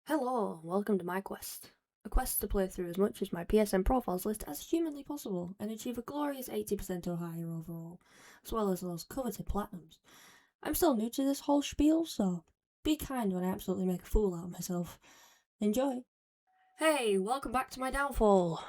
Hello, welcome to my quest. A quest to play through as much as my PSN profiles list as humanly possible and achieve a glorious 80% or higher overall, as well as those coveted platinums. I'm still new to this whole spiel, so be kind when I absolutely make a fool out of myself. Enjoy! Hey, welcome back to my downfall!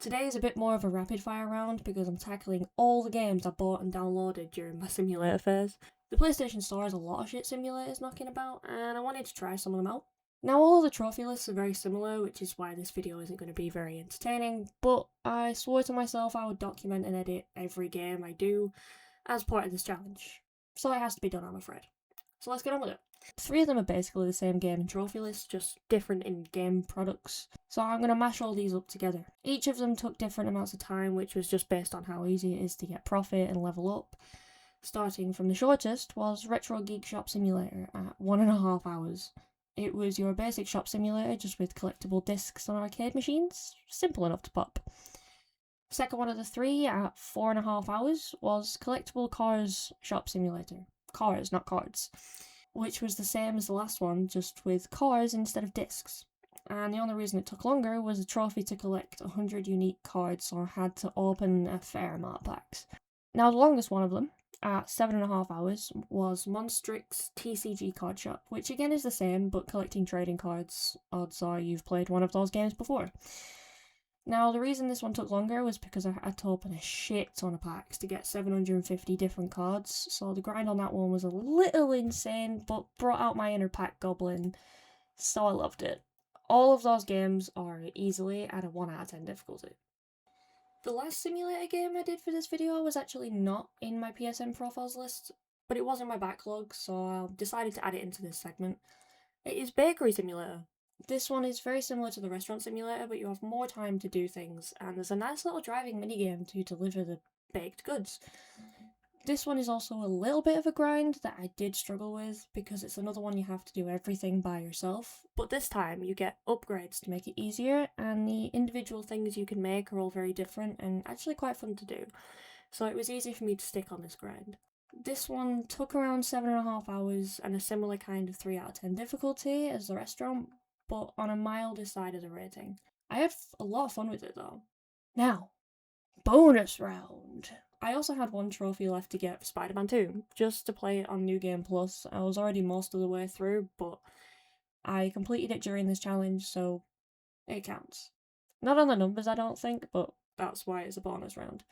Today is a bit more of a rapid fire round because I'm tackling all the games I bought and downloaded during my simulator phase. The PlayStation Store has a lot of shit simulators knocking about, and I wanted to try some of them out. Now, all of the trophy lists are very similar, which is why this video isn't going to be very entertaining, but I swore to myself I would document and edit every game I do as part of this challenge. So it has to be done, I'm afraid. So let's get on with it. 3 of them are basically the same game and trophy list, just different in-game products. So I'm going to mash all these up together. Each of them took different amounts of time, which was just based on how easy it is to get profit and level up. Starting from the shortest was Retro Geek Shop Simulator at 1.5 hours. It was your basic shop simulator just with collectible discs on arcade machines. Simple enough to pop. Second one of the 3 at 4.5 hours was Collectible Cars Shop Simulator. Cars, not cards. Which was the same as the last one, just with cars instead of discs. And the only reason it took longer was a trophy to collect 100 unique cards, or had to open a fair amount of packs. Now, the longest one of them, at 7.5 hours, was Monstrix TCG Card Shop, which again is the same, but collecting trading cards. Odds are you've played one of those games before. Now, the reason this one took longer was because I had to open a shit ton of packs to get 750 different cards, so the grind on that one was a little insane, but brought out my inner pack goblin, so I loved it. All of those games are easily at a 1 out of 10 difficulty. The last simulator game I did for this video was actually not in my PSN profiles list, but it was in my backlog, so I decided to add it into this segment. It is Bakery Simulator. This one is very similar to the Restaurant Simulator, but you have more time to do things, and there's a nice little driving minigame to deliver the baked goods. This one is also a little bit of a grind that I did struggle with, because it's another one you have to do everything by yourself, but this time you get upgrades to make it easier, and the individual things you can make are all very different and actually quite fun to do, so it was easy for me to stick on this grind. This one took around 7.5 hours and a similar kind of 3 out of 10 difficulty as the restaurant, but on a milder side of the rating. I had a lot of fun with it though. Now, bonus round! I also had one trophy left to get for Spider-Man 2, just to play it on New Game Plus. I was already most of the way through, but I completed it during this challenge, so it counts. Not on the numbers, I don't think, but that's why it's a bonus round.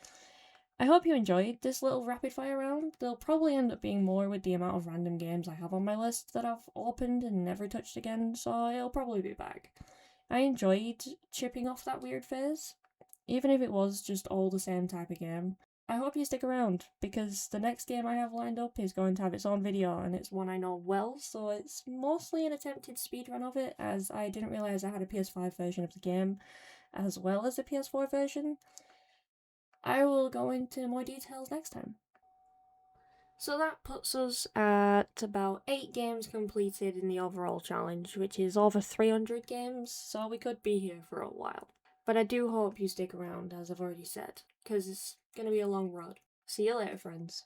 I hope you enjoyed this little rapid fire round. There'll probably end up being more with the amount of random games I have on my list that I've opened and never touched again, so it'll probably be back. I enjoyed chipping off that weird phase, even if it was just all the same type of game. I hope you stick around, because the next game I have lined up is going to have its own video, and it's one I know well, so it's mostly an attempted speedrun of it, as I didn't realise I had a PS5 version of the game, as well as a PS4 version. I will go into more details next time. So that puts us at about 8 games completed in the overall challenge, which is over 300 games, so we could be here for a while. But I do hope you stick around, as I've already said, because it's going to be a long road. See you later, friends.